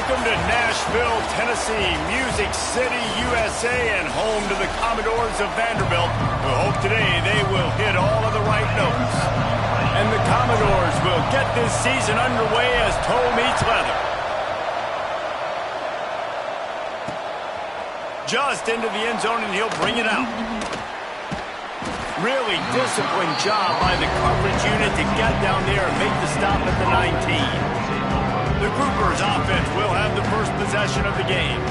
Welcome to Nashville, Tennessee, Music City, USA, and home to the Commodores of Vanderbilt, who hope today they will hit all of the right notes. And the Commodores will get this season underway as toe meets leather. Just into the end zone, and he'll bring it out. Really disciplined job by the coverage unit to get down there and make the stop at the 19. The Groupers offense will have the first possession of the game.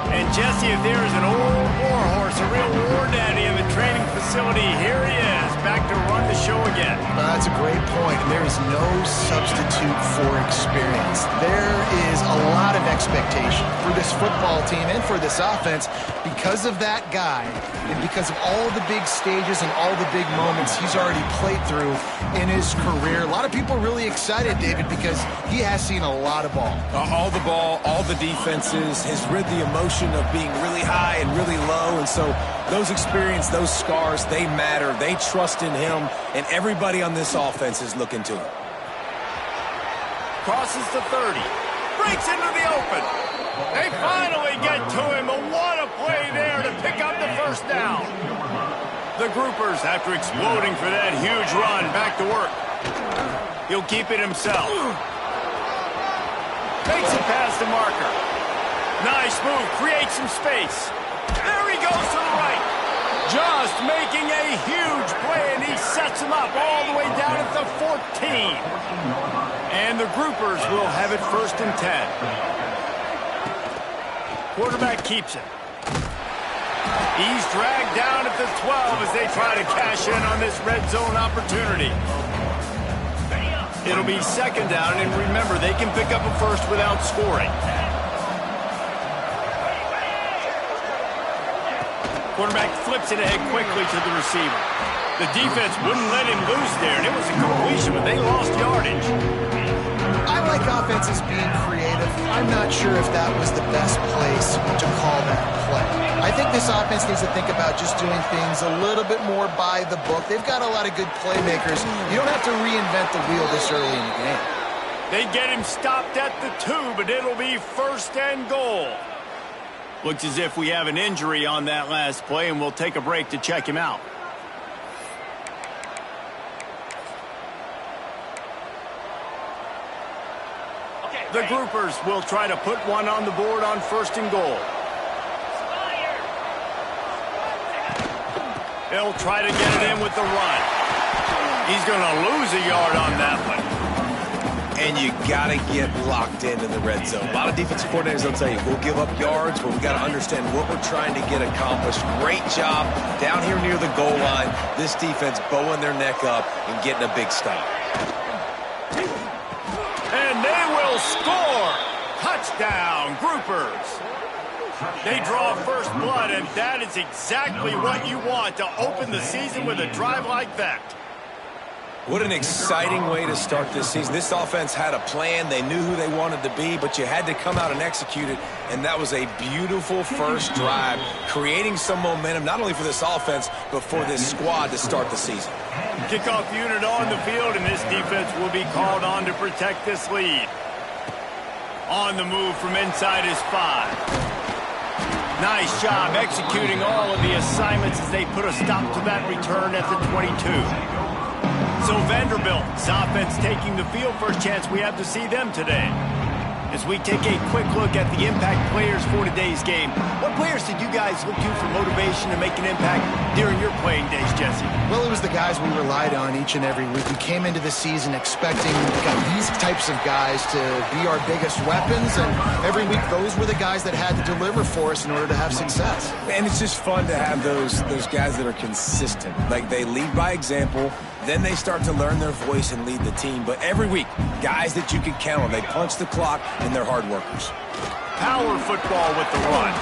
And Jesse, if there is an old warhorse, a real war daddy in the training facility, here he is, back to run the show again. That's a great point. There is no substitute for experience. There is a lot of expectation for this football team and for this offense because of that guy and because of all the big stages and all the big moments he's already played through in his career. A lot of people are really excited, David, because he has seen a lot of ball. All the ball, all the defenses, has rid the emotion of being really high and really low, and so those experience, those scars, they matter. They trust in him, and everybody on this offense is looking to him. Crosses the 30, breaks into the open. They finally get to him, but what a play there to pick up the first down. The Groupers, after exploding for that huge run, back to work. He'll keep it himself. Makes it past the marker. Nice move, creates some space. There he goes to the right. Just making a huge play, and he sets him up all the way down at the 14. And the Groupers will have it 1st and 10. Quarterback keeps it. He's dragged down at the 12 as they try to cash in on this red zone opportunity. It'll be 2nd down, and remember, they can pick up a first without scoring. Quarterback flips it ahead quickly to the receiver. The defense wouldn't let him loose there, and it was a completion, but they lost yardage. I like offenses being creative. I'm not sure if that was the best place to call that play. I think this offense needs to think about just doing things a little bit more by the book. They've got a lot of good playmakers. You don't have to reinvent the wheel this early in the game. They get him stopped at the 2, but it'll be 1st and goal. Looks as if we have an injury on that last play, and we'll take a break to check him out. The Groupers will try to put one on the board on 1st and goal. They'll try to get it in with the run. He's going to lose a yard on that one. And you got to get locked into the red zone. A lot of defensive coordinators will tell you, we'll give up yards, but we got to understand what we're trying to get accomplished. Great job down here near the goal line. This defense bowing their neck up and getting a big stop. And they will score. Touchdown, Groupers. They draw first blood, and that is exactly what you want to open the season with a drive like that. What an exciting way to start this season. This offense had a plan. They knew who they wanted to be, but you had to come out and execute it, and that was a beautiful first drive, creating some momentum, not only for this offense, but for this squad to start the season. Kickoff unit on the field, and this defense will be called on to protect this lead. On the move from inside his 5. Nice job executing all of the assignments as they put a stop to that return at the 22. So Vanderbilt's offense taking the field. First chance we have to see them today. As we take a quick look at the impact players for today's game, what players did you guys look to for motivation to make an impact during your playing days, Jesse? Well, it was the guys we relied on each and every week. We came into the season expecting these types of guys to be our biggest weapons, and every week those were the guys that had to deliver for us in order to have success. And it's just fun to have those guys that are consistent. Like, they lead by example, then they start to learn their voice and lead the team. But every week, guys that you can count on, they punch the clock, and they're hard workers. Power football with the run.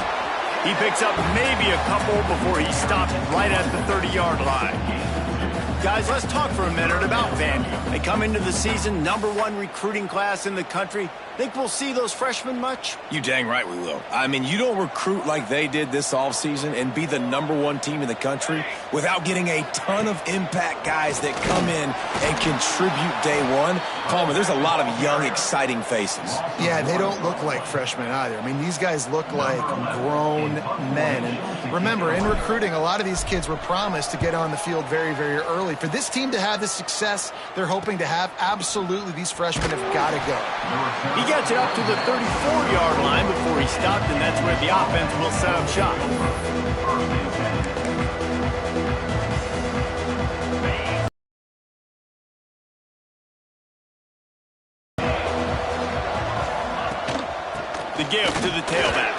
He picks up maybe a couple before he's stopped right at the 30-yard line. Guys, let's talk for a minute about Vandy. They come into the season #1 recruiting class in the country. Think we'll see those freshmen much? You dang right we will. I mean, you don't recruit like they did this offseason and be the #1 team in the country without getting a ton of impact guys that come in and contribute day one. Palmer, there's a lot of young, exciting faces. Yeah, they don't look like freshmen either. I mean, these guys look like grown men. And remember, in recruiting, a lot of these kids were promised to get on the field very, very early. For this team to have the success they're hoping to have, absolutely, these freshmen have got to go. He gets it up to the 34-yard line before he stopped, and that's where the offense will set up shop. The give to the tailback.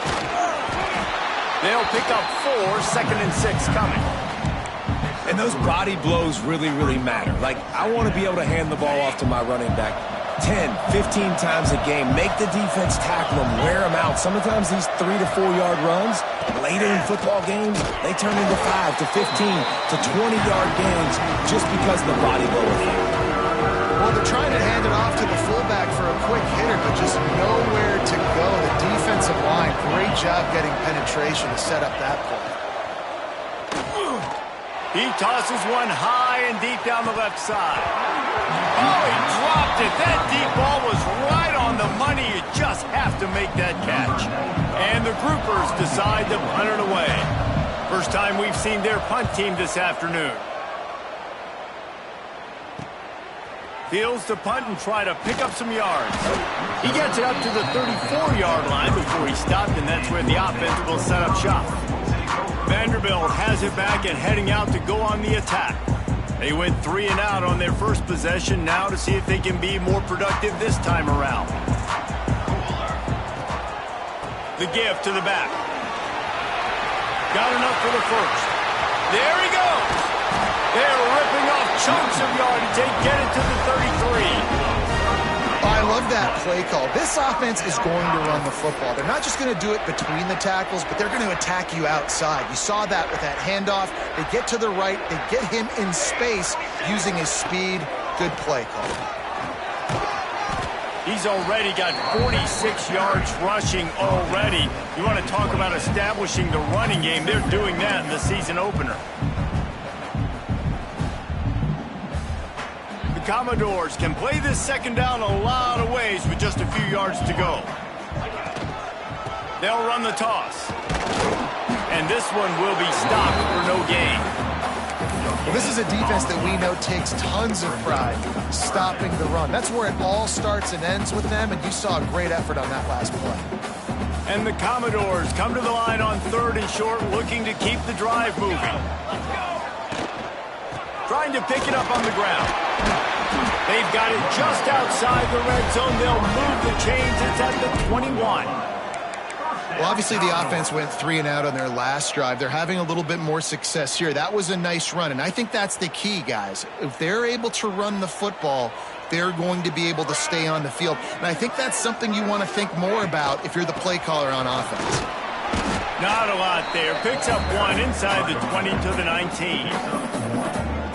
They'll pick up 4, 2nd and 6 coming. And those body blows really, really matter. Like, I want to be able to hand the ball off to my running back 10, 15 times a game. Make the defense tackle them, wear them out. Sometimes these 3 to 4 yard runs, later in football games, they turn into 5 to 15 to 20-yard gains just because of the body blow effect. Well, they're trying to hand it off to the fullback for a quick hitter, but just nowhere to go. The defensive line, great job getting penetration to set up that play. He tosses one high and deep down the left side. Oh, he dropped it. That deep ball was right on the money. You just have to make that catch. And the groupers decide to punt it away. First time we've seen their punt team this afternoon. Fields to punt and try to pick up some yards. He gets it up to the 34-yard line before he stopped, and that's where the offense will set up shop. Vanderbilt has it back and heading out to go on the attack. They went 3 and out on their first possession, now to see if they can be more productive this time around. The give to the back. Got enough for the first. There he goes. They're ripping off chunks of yardage. They get it to the 33. I love that play call. This offense is going to run the football. They're not just going to do it between the tackles, but they're going to attack you outside. You saw that with that handoff. They get to the right. They get him in space using his speed. Good play call. He's already got 46 yards rushing already. You want to talk about establishing the running game. They're doing that in the season opener. The Commodores can play this second down a lot of ways with just a few yards to go. They'll run the toss. And this one will be stopped for no gain. Well, this is a defense that we know takes tons of pride stopping the run. That's where it all starts and ends with them, and you saw a great effort on that last play. And the Commodores come to the line on 3rd and short, looking to keep the drive moving. Trying to pick it up on the ground. They've got it just outside the red zone. They'll move the chains. It's at the 21. Well, obviously the offense went 3 and out on their last drive. They're having a little bit more success here. That was a nice run, and I think that's the key, guys. If they're able to run the football, they're going to be able to stay on the field. And I think that's something you want to think more about if you're the play caller on offense. Not a lot there. Picks up 1 inside the 20 to the 19.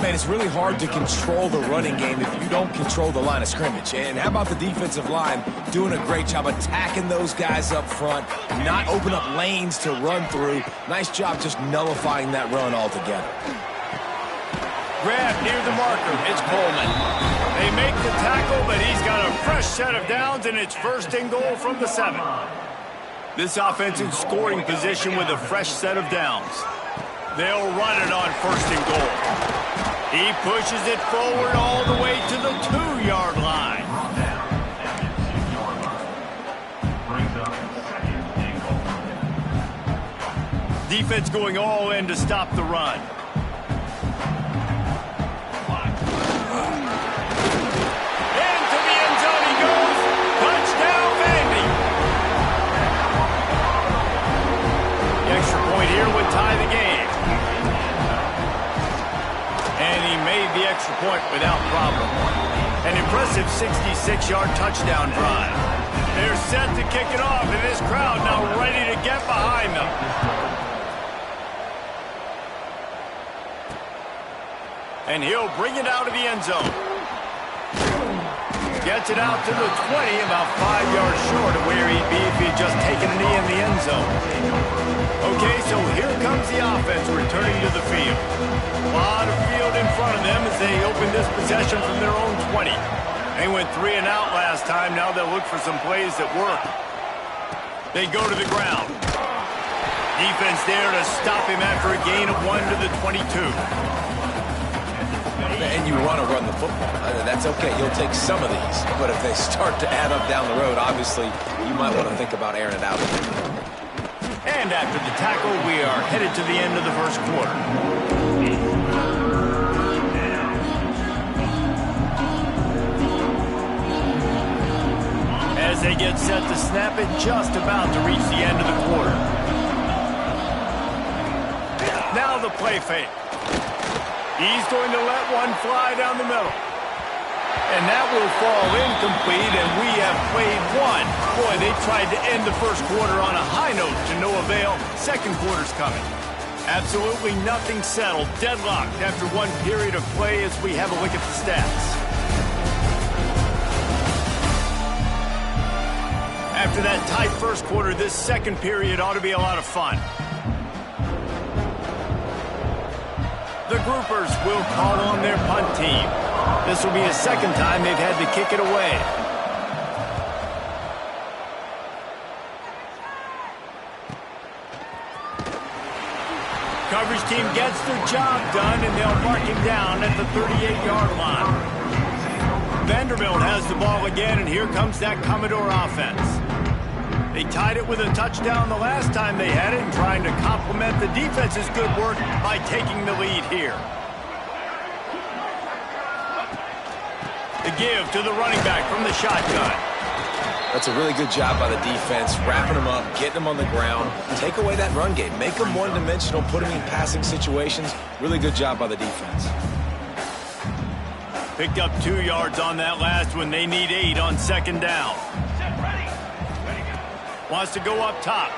Man, it's really hard to control the running game if you don't control the line of scrimmage. And how about the defensive line doing a great job attacking those guys up front, not open up lanes to run through. Nice job just nullifying that run altogether. Grab near the marker. It's Coleman. They make the tackle, but he's got a fresh set of downs, and it's 1st and goal from the 7. This offense in scoring position with a fresh set of downs. They'll run it on 1st and goal. He pushes it forward all the way to the 2-yard line. Defense going all in to stop the run. Into the end zone he goes. Touchdown, Vandy. The extra point here would tie the game. And he made the extra point without problem. An impressive 66-yard touchdown drive. They're set to kick it off, and this crowd now ready to get behind them. And he'll bring it out of the end zone. Gets it out to the 20, about 5 yards short of where he'd be if he'd just taken a knee in the end zone. Okay, so here comes the offense returning to the field. A lot of field in front of them as they open this possession from their own 20. They went 3 and out last time. Now they'll look for some plays that work. They go to the ground. Defense there to stop him after a gain of 1 to the 22. And you want to run the football. That's okay. You'll take some of these. But if they start to add up down the road, obviously, you might want to think about airing it out. And after the tackle, we are headed to the end of the first quarter. As they get set to snap it, just about to reach the end of the quarter. Now the play fake. He's going to let one fly down the middle. And that will fall incomplete, and we have played one. Boy, they tried to end the first quarter on a high note to no avail. Second quarter's coming. Absolutely nothing settled. Deadlocked after one period of play as we have a look at the stats. After that tight first quarter, this second period ought to be a lot of fun. The groupers will call on their punt team. This will be the second time they've had to kick it away. Coverage team gets their job done, and they'll mark him down at the 38-yard line. Vanderbilt has the ball again, and here comes that Commodore offense. They tied it with a touchdown the last time they had it and trying to complement the defense's good work by taking the lead here. The give to the running back from the shotgun. That's a really good job by the defense, wrapping them up, getting them on the ground. Take away that run game. Make them one-dimensional, put them in passing situations. Really good job by the defense. Picked up 2 yards on that last one. They need 8 on second down. Wants to go up top.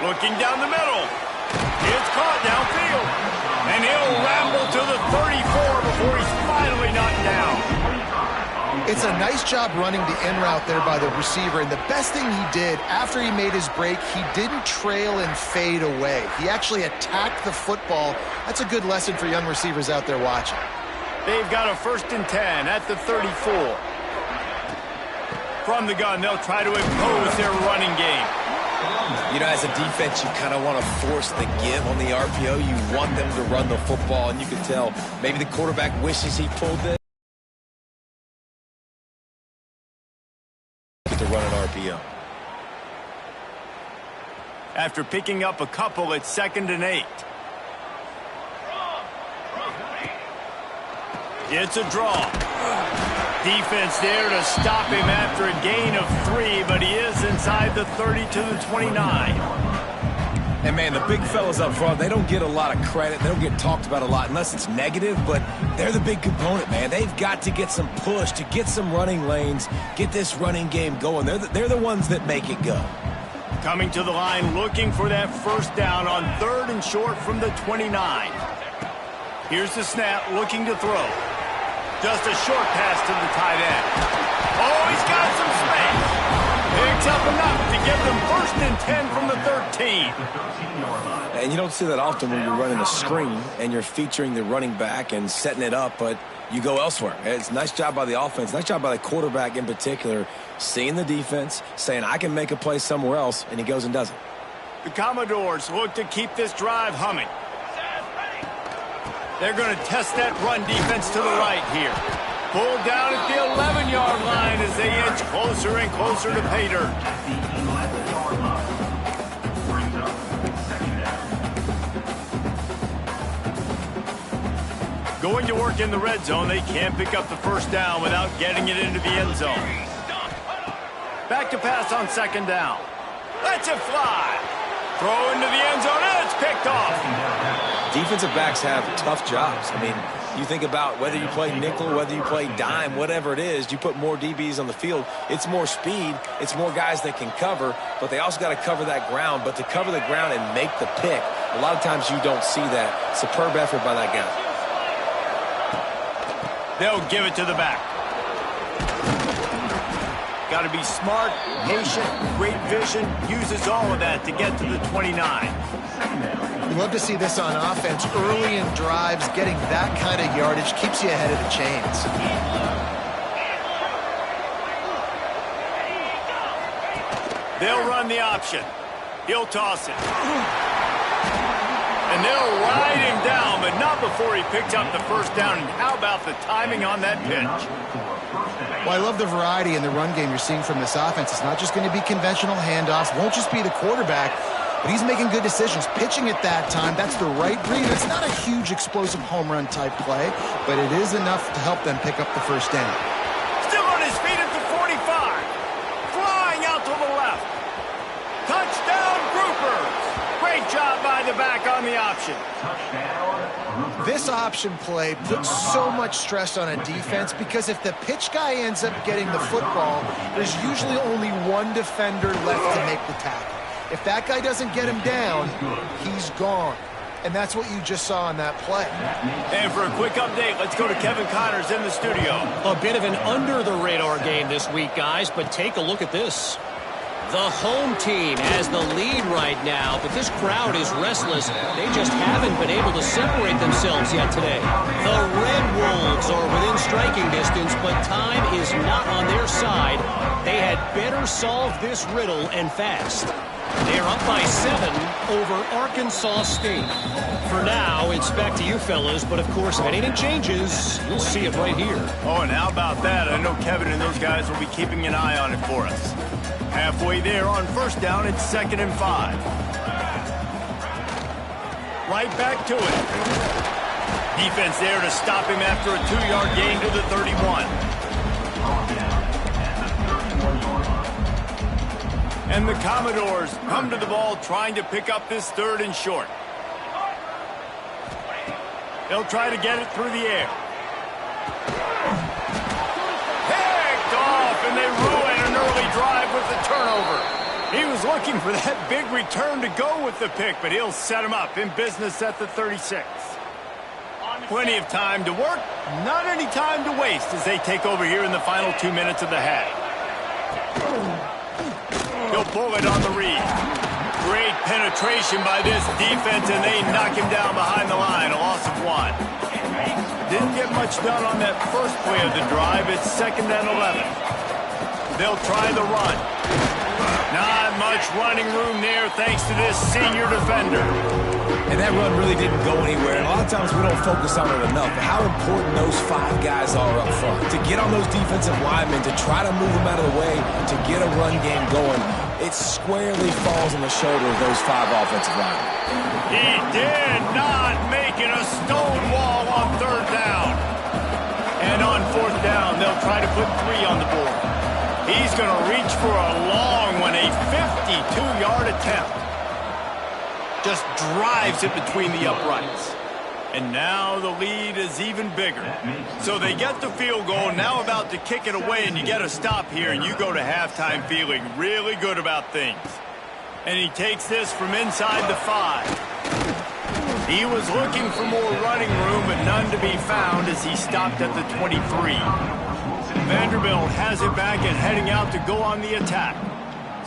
Looking down the middle. It's caught downfield. And he'll ramble to the 34 before he's finally knocked down. It's a nice job running the in route there by the receiver. And the best thing he did after he made his break, he didn't trail and fade away. He actually attacked the football. That's a good lesson for young receivers out there watching. They've got a 1st and 10 at the 34. From the gun, they'll try to impose their running game. You know, as a defense, you kind of want to force the give on the RPO. You want them to run the football, and you can tell maybe the quarterback wishes he pulled this to run an RPO. After picking up a couple, it's 2nd and 8. It's a draw. Defense there to stop him after a gain of 3, but he is inside the 30 to the 29. And, man, the big fellas up front, they don't get a lot of credit. They don't get talked about a lot unless it's negative, but they're the big component, man. They've got to get some push, to get some running lanes, get this running game going. They're the ones that make it go. Coming to the line, looking for that first down on 3rd and short from the 29. Here's the snap, looking to throw. Just a short pass to the tight end. Oh, he's got some space. Picks up enough to get them 1st and 10 from the 13. And you don't see that often when you're running a screen and you're featuring the running back and setting it up, but you go elsewhere. It's a nice job by the offense, nice job by the quarterback in particular, seeing the defense, saying, I can make a play somewhere else, and he goes and does it. The Commodores look to keep this drive humming. They're going to test that run defense to the right here. Pulled down at the 11-yard line as they inch closer and closer to pay dirt. Going to work in the red zone, they can't pick up the first down without getting it into the end zone. Back to pass on 2nd down. Lets it fly. Throw into the end zone, and it's picked off. Defensive backs have tough jobs. I mean, you think about whether you play nickel, whether you play dime, whatever it is, you put more DBs on the field. It's more speed. It's more guys that can cover, but they also got to cover that ground. But to cover the ground and make the pick, a lot of times you don't see that. Superb effort by that guy. They'll give it to the back. Got to be smart, patient, great vision. Uses all of that to get to the 29. You love to see this on offense. Early in drives, getting that kind of yardage keeps you ahead of the chains. They'll run the option. He'll toss it. And they'll ride him down, but not before he picks up the first down. And how about the timing on that pitch? Well, I love the variety in the run game you're seeing from this offense. It's not just going to be conventional handoffs. Won't just be the quarterback, but he's making good decisions. Pitching at that time, that's the right read. It's not a huge explosive home run type play, but it is enough to help them pick up the first down. Still on his feet at the 45. Flying out to the left. Touchdown, Groupers. Great job by the back on the option. This option play puts so much stress on a defense because if the pitch guy ends up getting the football, there's usually only one defender left to make the tackle. If that guy doesn't get him down, he's gone. And that's what you just saw on that play. And for a quick update, let's go to Kevin Connors in the studio. A bit of an under-the-radar game this week, guys, but take a look at this. The home team has the lead right now, but this crowd is restless. They just haven't been able to separate themselves yet today. The Red Wolves are within striking distance, but time is not on their side. They had better solve this riddle and fast. They're up by 7 over Arkansas State. For now, it's back to you fellas, but of course, if anything changes, you'll see it right here. Oh, and how about that? I know Kevin and those guys will be keeping an eye on it for us. Halfway there on first down, it's 2nd and 5. Right back to it. Defense there to stop him after a 2-yard gain to the 31. And the Commodores come to the ball trying to pick up this 3rd and short. They'll try to get it through the air. Picked off, and they ruin an early drive with the turnover. He was looking for that big return to go with the pick, but he'll set him up in business at the 36. Plenty of time to work, not any time to waste as they take over here in the final 2 minutes of the half. He'll pull it on the read. Great penetration by this defense, and they knock him down behind the line, a loss of 1. Didn't get much done on that first play of the drive. It's 2nd and 11. They'll try the run. Not much running room there thanks to this senior defender. And that run really didn't go anywhere. And a lot of times we don't focus on it enough, but how important those 5 guys are up front. To get on those defensive linemen, to try to move them out of the way, to get a run game going, it squarely falls on the shoulder of those 5 offensive linemen. He did not make it a stone wall on 3rd down. And on 4th down, they'll try to put 3 on the board. He's going to reach for a long one, a 52-yard attempt. Just drives it between the uprights. And now the lead is even bigger. So they get the field goal, now about to kick it away, and you get a stop here, and you go to halftime feeling really good about things. And he takes this from inside the 5. He was looking for more running room, but none to be found as he stopped at the 23. Vanderbilt has it back and heading out to go on the attack.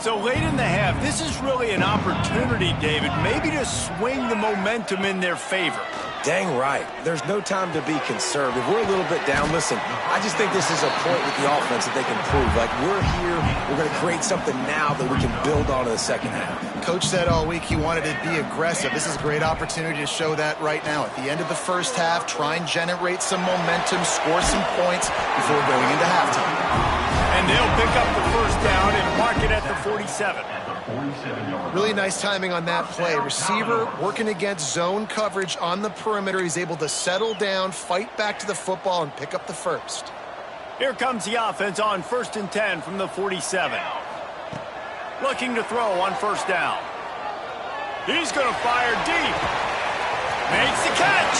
So late in the half, this is really an opportunity, David, maybe to swing the momentum in their favor. Dang right. There's no time to be conservative. We're a little bit down. Listen, I just think this is a point with the offense that they can prove. Like, we're here, we're going to create something now that we can build on in the second half. Coach said all week he wanted to be aggressive. This is a great opportunity to show that right now. At the end of the first half, try and generate some momentum, score some points before going into halftime. And they'll pick up the first down and mark it at the 47. Really nice timing on that play. Receiver working against zone coverage on the perimeter. He's able to settle down, fight back to the football, and pick up the first. Here comes the offense on 1st and 10 from the 47. Looking to throw on 1st down. He's going to fire deep. Makes the catch.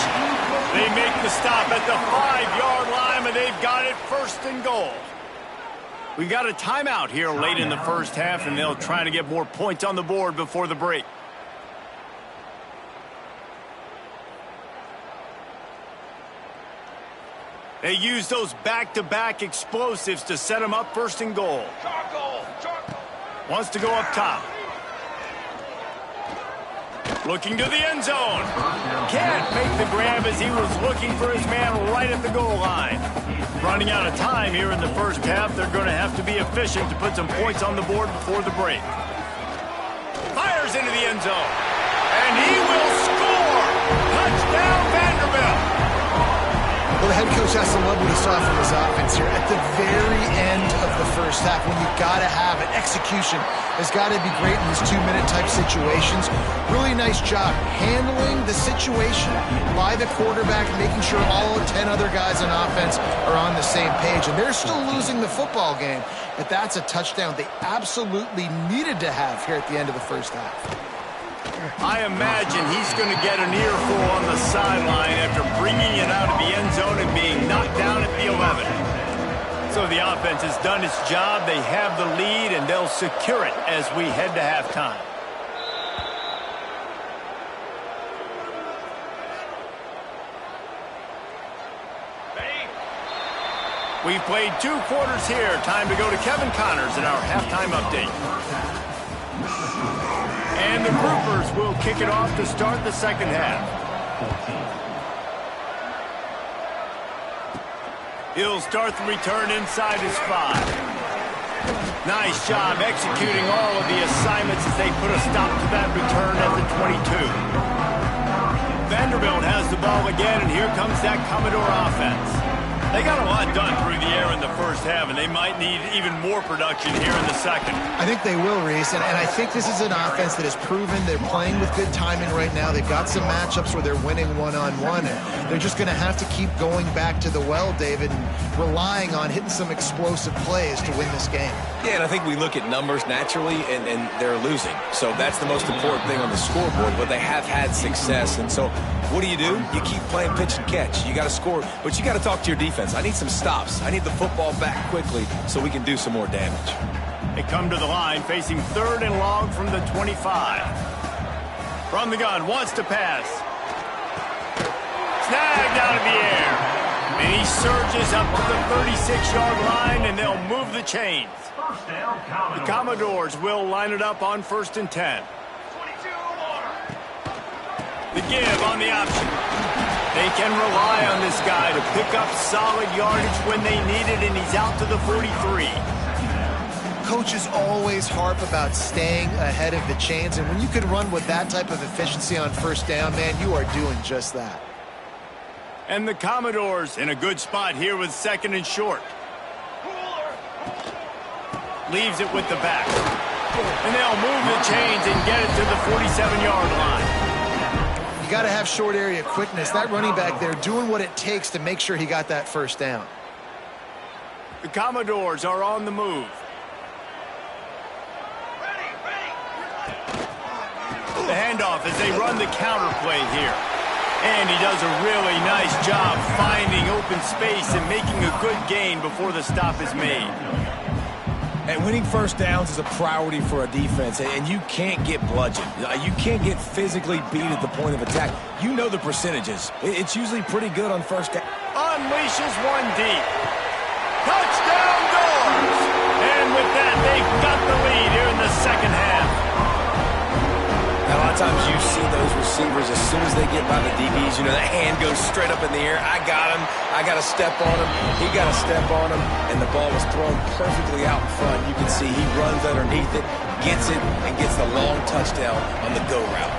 They make the stop at the 5-yard line, and they've got it 1st and goal. We got a timeout here late in the first half, and they'll try to get more points on the board before the break. They use those back-to-back explosives to set them up first and goal. Wants to go up top. Looking to the end zone. Can't make the grab as he was looking for his man right at the goal line. Running out of time here in the first half. They're going to have to be efficient to put some points on the board before the break. Fires into the end zone. And he will score. Touchdown, Vanderbilt. Well, the head coach has to love what he saw from his offense here. At the very end of the first half, when you got to have it, execution has got to be great in these 2-minute type situations. Really nice job handling the situation by the quarterback, making sure all 10 other guys on offense are on the same page. And they're still losing the football game, but that's a touchdown they absolutely needed to have here at the end of the first half. I imagine he's going to get an earful on the sideline after bringing it out of the end zone and being knocked down at the 11. So the offense has done its job. They have the lead, and they'll secure it as we head to halftime. We've played 2 quarters here. Time to go to Kevin Connors in our halftime update. And the Groupers will kick it off to start the second half. He'll start the return inside his 5. Nice job executing all of the assignments as they put a stop to that return at the 22. Vanderbilt has the ball again, and here comes that Commodore offense. They got a lot done through the air in the first half, and they might need even more production here in the second. I think they will, Reese, and I think this is an offense that has proven they're playing with good timing right now. They've got some matchups where they're winning one-on-one, and they're just going to have to keep going back to the well, David, and relying on hitting some explosive plays to win this game. Yeah, and I think we look at numbers naturally, and they're losing. So that's the most important thing on the scoreboard, but they have had success. And so what do? You keep playing pitch and catch. You got to score, but you got to talk to your defense. I need some stops. I need the football back quickly so we can do some more damage. They come to the line facing 3rd and long from the 25. From the gun, wants to pass. Snagged out of the air. And he surges up to the 36-yard line, and they'll move the chains. The Commodores will line it up on 1st and 10. The give on the option. They can rely on this guy to pick up solid yardage when they need it, and he's out to the 43. Coaches always harp about staying ahead of the chains, and when you can run with that type of efficiency on 1st down, man, you are doing just that. And the Commodores in a good spot here with 2nd and short. Leaves it with the back. And they'll move the chains and get it to the 47-yard line. You got to have short area quickness. That running back there doing what it takes to make sure he got that 1st down. The Commodores are on the move. The handoff as they run the counter play here. And he does a really nice job finding open space and making a good gain before the stop is made. And winning 1st downs is a priority for a defense, and you can't get bludgeoned. You can't get physically beat at the point of attack. You know the percentages. It's usually pretty good on 1st down. Unleashes one deep. Touchdown Doors! And with that, they've got the lead here in the second half. A lot of times you see those receivers, as soon as they get by the DBs, you know, that hand goes straight up in the air. I got him. I got to step on him. He got to step on him. And the ball was thrown perfectly out in front. You can see he runs underneath it, gets it, and gets the long touchdown on the go route.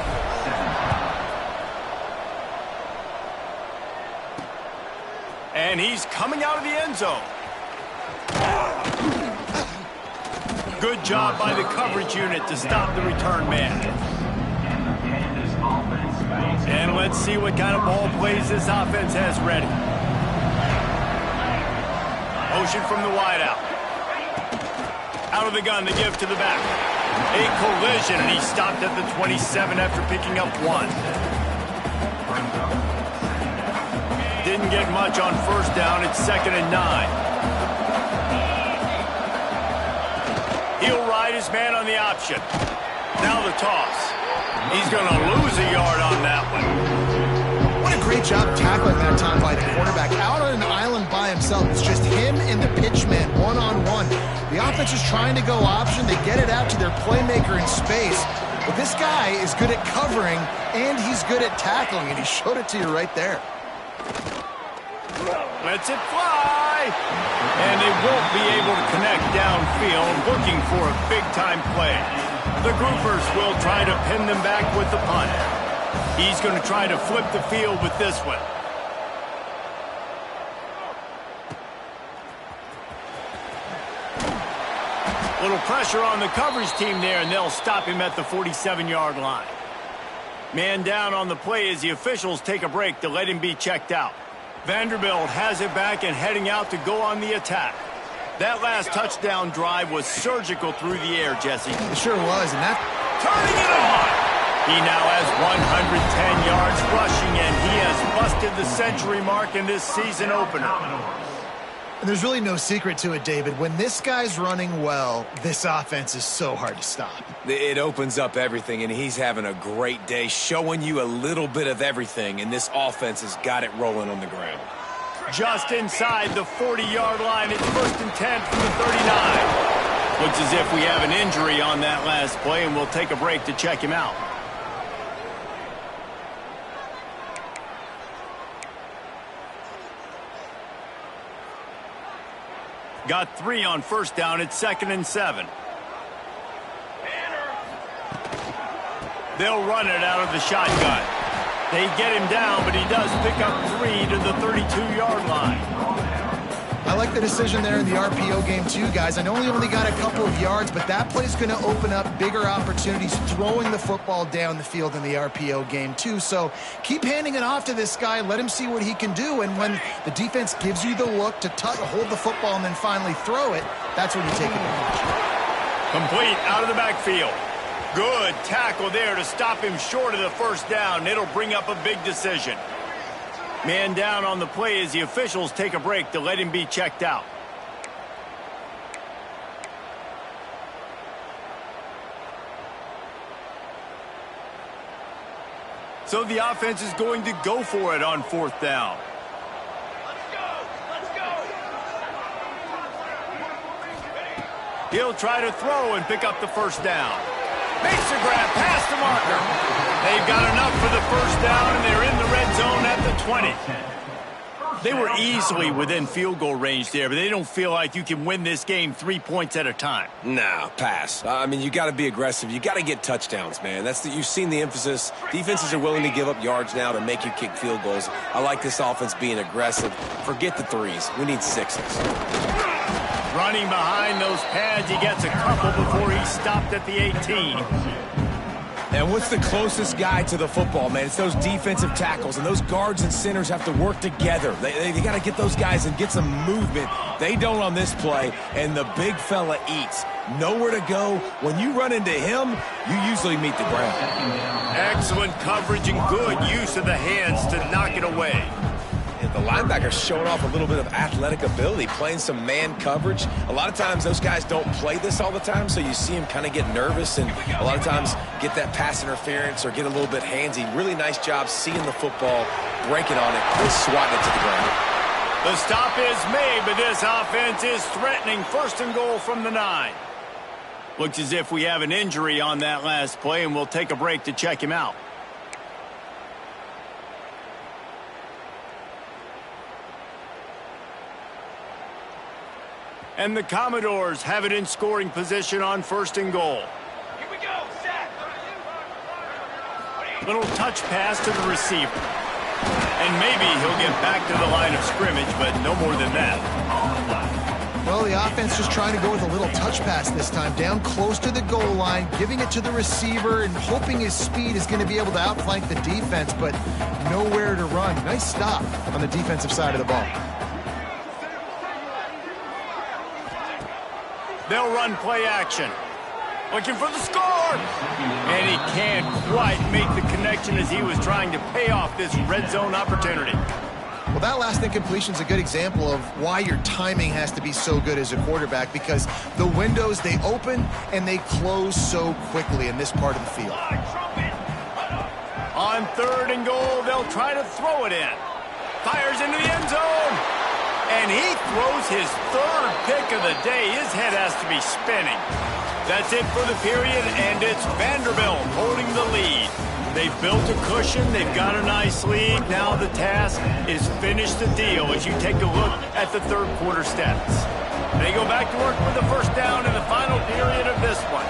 And he's coming out of the end zone. Good job by the coverage unit to stop the return man. And let's see what kind of ball plays this offense has ready. Motion from the wideout. Out of the gun, the give to the back. A collision, and he stopped at the 27 after picking up 1. Didn't get much on 1st down. It's 2nd and 9. He'll ride his man on the option. Now the toss. He's going to lose a yard on that one. What a great job tackling that time by the quarterback. Out on an island by himself. It's just him and the pitchman one-on-one. The offense is trying to go option. They get it out to their playmaker in space. But this guy is good at covering, and he's good at tackling, and he showed it to you right there. Lets it fly. And they won't be able to connect downfield, looking for a big-time play. The groupers will try to pin them back with the punt. He's going to try to flip the field with this one. Little pressure on the coverage team there, and they'll stop him at the 47-yard line. Man down on the play as the officials take a break to let him be checked out. Vanderbilt has it back and heading out to go on the attack. That last touchdown drive was surgical through the air, Jesse. It sure was, and that... Turning it on! He now has 110 yards rushing, and he has busted the century mark in this season opener. And there's really no secret to it, David. When this guy's running well, this offense is so hard to stop. It opens up everything, and he's having a great day, showing you a little bit of everything, and this offense has got it rolling on the ground. Just inside the 40-yard line, it's 1st and 10 from the 39. Looks as if we have an injury on that last play, and we'll take a break to check him out. Got 3 on 1st down. It's 2nd and 7. They'll run it out of the shotgun. They get him down, but he does pick up 3 to the 32-yard line. I like the decision there in the RPO game too, guys. I know he only got a couple of yards, but that play's going to open up bigger opportunities throwing the football down the field in the RPO game too. So keep handing it off to this guy. Let him see what he can do. And when the defense gives you the look to hold the football and then finally throw it, that's when you take advantage. Complete out of the backfield. Good tackle there to stop him short of the 1st down. It'll bring up a big decision. Man down on the play as the officials take a break to let him be checked out. So the offense is going to go for it on 4th down. Let's go. He'll try to throw and pick up the 1st down. Makes a grab past the marker. They've got enough for the 1st down, and they're in the red zone at the 20. They were easily within field goal range there, but they don't feel like you can win this game 3 points at a time. Nah, pass. I mean, you got to be aggressive. You got to get touchdowns, man. You've seen the emphasis. Defenses are willing to give up yards now to make you kick field goals. I like this offense being aggressive. Forget the 3s. We need 6s. Running behind those pads, he gets a couple before he's stopped at the 18. And what's the closest guy to the football, man? It's those defensive tackles, and those guards and centers have to work together. They got to get those guys and get some movement. They don't on this play, and the big fella eats. Nowhere to go. When you run into him, you usually meet the ground. Excellent coverage and good use of the hands to knock it away. The linebacker's showing off a little bit of athletic ability, playing some man coverage. A lot of times those guys don't play this all the time, so you see him kind of get nervous and a lot of times get that pass interference or get a little bit handsy. Really nice job seeing the football, breaking on it, and swatting it to the ground. The stop is made, but this offense is threatening 1st and goal from the 9. Looks as if we have an injury on that last play, and we'll take a break to check him out. And the Commodores have it in scoring position on 1st and goal. Here we go, set. Little touch pass to the receiver. And maybe he'll get back to the line of scrimmage, but no more than that. Well, the offense just trying to go with a little touch pass this time, down close to the goal line, giving it to the receiver and hoping his speed is going to be able to outflank the defense, but nowhere to run. Nice stop on the defensive side of the ball. They'll run play action. Looking for the score. And he can't quite make the connection as he was trying to pay off this red zone opportunity. Well, that last incompletion is a good example of why your timing has to be so good as a quarterback, because the windows, they open and they close so quickly in this part of the field. On 3rd and goal, they'll try to throw it in. Fires into the end zone. And he throws his 3rd pick of the day. His head has to be spinning. That's it for the period, and it's Vanderbilt holding the lead. They've built a cushion. They've got a nice lead. Now the task is finish the deal as you take a look at the 3rd quarter stats. They go back to work with the first down in the final period of this one.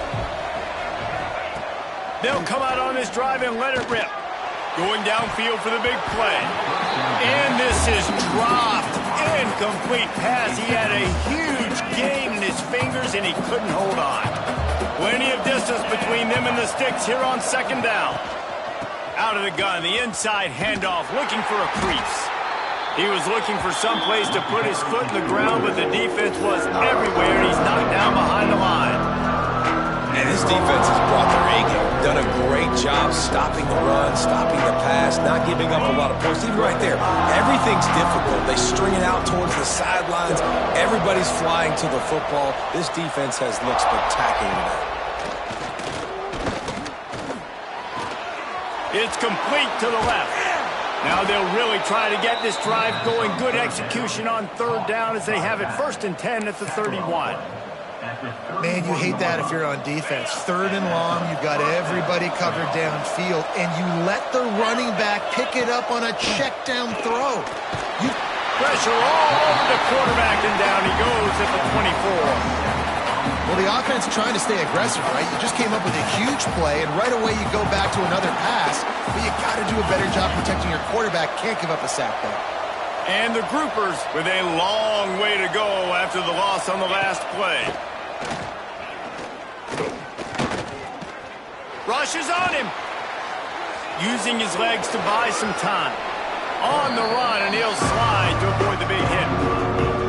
They'll come out on this drive and let it rip. Going downfield for the big play. And this is dropped. Incomplete pass. He had a huge gain in his fingers, and he couldn't hold on. Plenty of distance between them and the sticks here on 2nd down. Out of the gun, the inside handoff, looking for a crease. He was looking for some place to put his foot in the ground, but the defense was everywhere, and he's knocked down behind the line. And this defense has brought their A game. Done a great job stopping the run, stopping the pass, not giving up a lot of points. Even right there, everything's difficult. They string it out towards the sidelines. Everybody's flying to the football. This defense has looked spectacular today. It's complete to the left. Now they'll really try to get this drive going. Good execution on 3rd down as they have it 1st and 10 at the 31. Man, you hate that if you're on defense. 3rd and long, you've got everybody covered downfield, and you let the running back pick it up on a check down throw. Pressure all over the quarterback, and down he goes at the 24. Well, the offense trying to stay aggressive, right? You just came up with a huge play, and right away you go back to another pass, but you got to do a better job protecting your quarterback. Can't give up a sack there. And the Groupers with a long way to go after the loss on the last play. Rushes on him. Using his legs to buy some time. On the run, and he'll slide to avoid the big hit.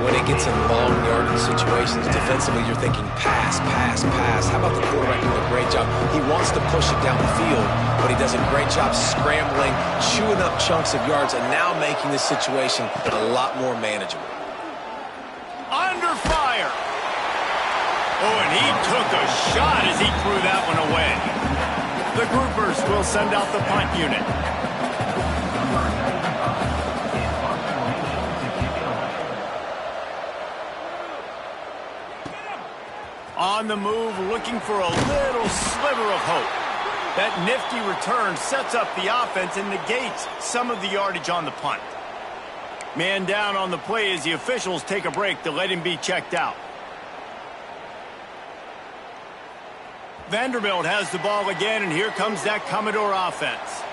When it gets in long yardage situations, defensively you're thinking pass, pass, pass. How about the quarterback doing a great job? He wants to push it down the field, but he does a great job scrambling, chewing up chunks of yards, and now making this situation a lot more manageable. Under fire. Oh, and he took a shot as he threw that one away. The Groupers will send out the punt unit. On the move, looking for a little sliver of hope. That nifty return sets up the offense and negates some of the yardage on the punt. Man down on the play as the officials take a break to let him be checked out. Vanderbilt has the ball again, and here comes that Commodore offense.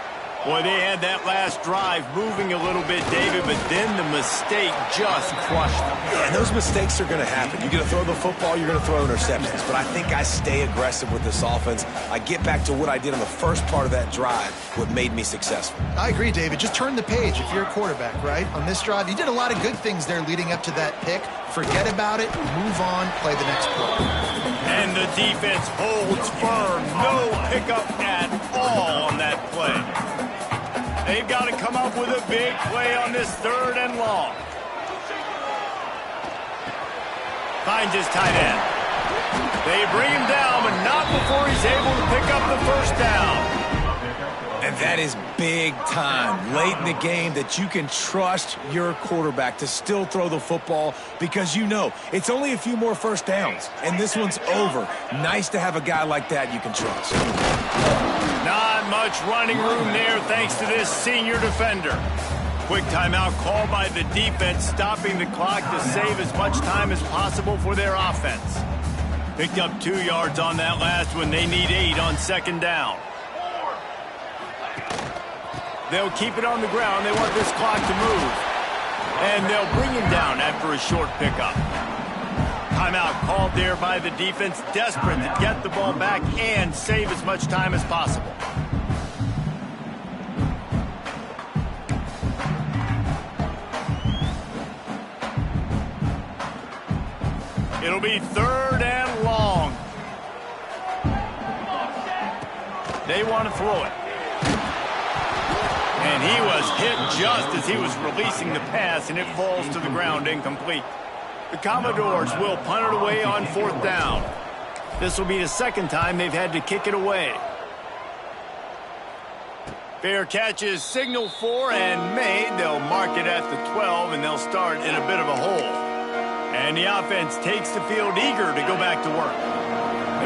Boy, they had that last drive moving a little bit, David, but then the mistake just crushed them. Yeah, and those mistakes are going to happen. You're going to throw the football, you're going to throw interceptions. But I think I stay aggressive with this offense. I get back to what I did on the first part of that drive, what made me successful. I agree, David. Just turn the page if you're a quarterback, right? On this drive, you did a lot of good things there leading up to that pick. Forget about it, move on, play the next play. And the defense holds firm. No pickup at all on that play. They've got to come up with a big play on this 3rd and long. Finds his tight end. They bring him down, but not before he's able to pick up the first down. And that is big time, late in the game, that you can trust your quarterback to still throw the football because you know it's only a few more first downs, and this one's over. Nice to have a guy like that you can trust. Not much running room there thanks to this senior defender. Quick timeout called by the defense, stopping the clock to save as much time as possible for their offense. Picked up 2 yards on that last one. They need 8 on 2nd down. They'll keep it on the ground. They want this clock to move. And they'll bring him down after a short pickup. Timeout called there by the defense, desperate to get the ball back and save as much time as possible. It'll be 3rd and long. They want to throw it. And he was hit just as he was releasing the pass, and it falls to the ground incomplete. The Commodores will punt it away on 4th down. This will be the 2nd time they've had to kick it away. Fair catch is signaled for and made. They'll mark it at the 12, and they'll start in a bit of a hole. And the offense takes the field eager to go back to work.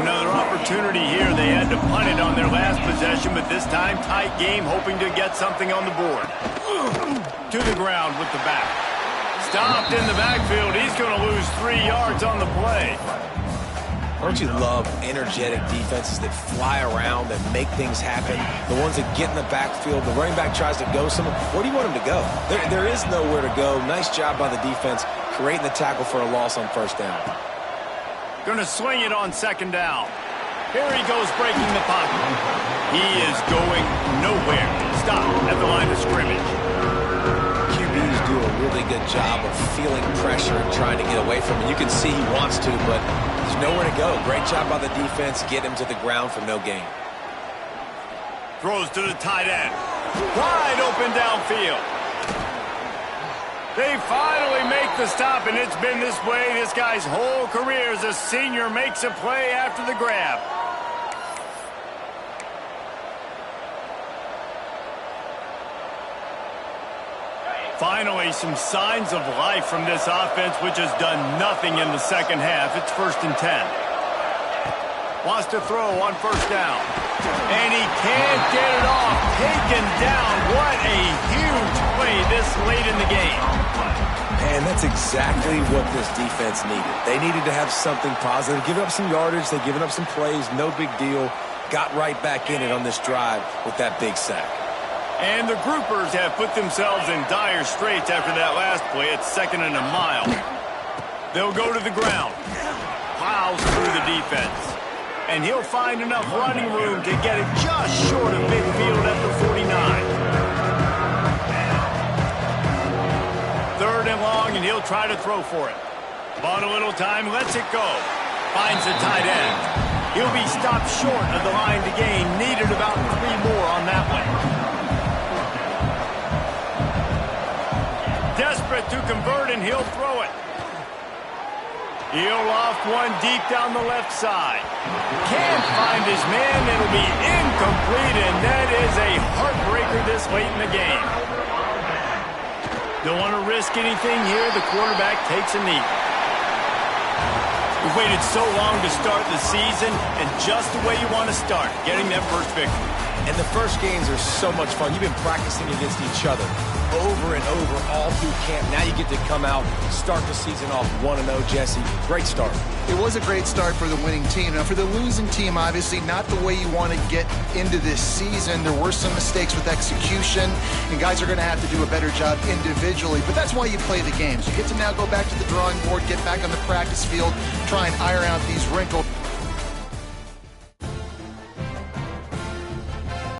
Another opportunity here. They had to punt it on their last possession, but this time tight game, hoping to get something on the board. To the ground with the back. Stopped in the backfield. He's going to lose 3 yards on the play. Don't you love energetic defenses that fly around, that make things happen? The ones that get in the backfield, the running back tries to go somewhere. Where do you want him to go? There is nowhere to go. Nice job by the defense, creating the tackle for a loss on first down. Going to swing it on second down. Here he goes breaking the pocket. He is going nowhere. Stop at the line of scrimmage. QBs do a really good job of feeling pressure and trying to get away from it. You can see he wants to, but there's nowhere to go. Great job by the defense. Get him to the ground for no gain. Throws to the tight end. Wide open downfield. They finally make the stop, and it's been this way this guy's whole career as a senior makes a play after the grab. Finally, some signs of life from this offense, which has done nothing in the second half. It's 1st and 10. Wants to throw on first down. And he can't get it off. Taken down. What a huge play this late in the game. Man, that's exactly what this defense needed. They needed to have something positive. Give up some yardage. They've given up some plays. No big deal. Got right back in it on this drive with that big sack. And the groupers have put themselves in dire straits after that last play. It's 2nd and a mile. They'll go to the ground. Plows through the defense. And he'll find enough running room to get it just short of midfield at the 49. 3rd and long, and he'll try to throw for it. Bought a little time, lets it go. Finds the tight end. He'll be stopped short of the line to gain. Needed about 3 more on that one. Desperate to convert, and he'll throw it. He'll loft one deep down the left side. Can't find his man. It'll be incomplete, and that is a heartbreaker this late in the game. Don't want to risk anything here. The quarterback takes a knee. We've waited so long to start the season, and just the way you want to start, getting that first victory. And the first games are so much fun. You've been practicing against each other over and over all through camp. Now you get to come out, start the season off 1-0, Jesse. Great start. It was a great start for the winning team. Now, for the losing team, obviously not the way you want to get into this season. There were some mistakes with execution, and guys are going to have to do a better job individually. But that's why you play the games. You get to now go back to the drawing board, get back on the practice field, try and iron out these wrinkles.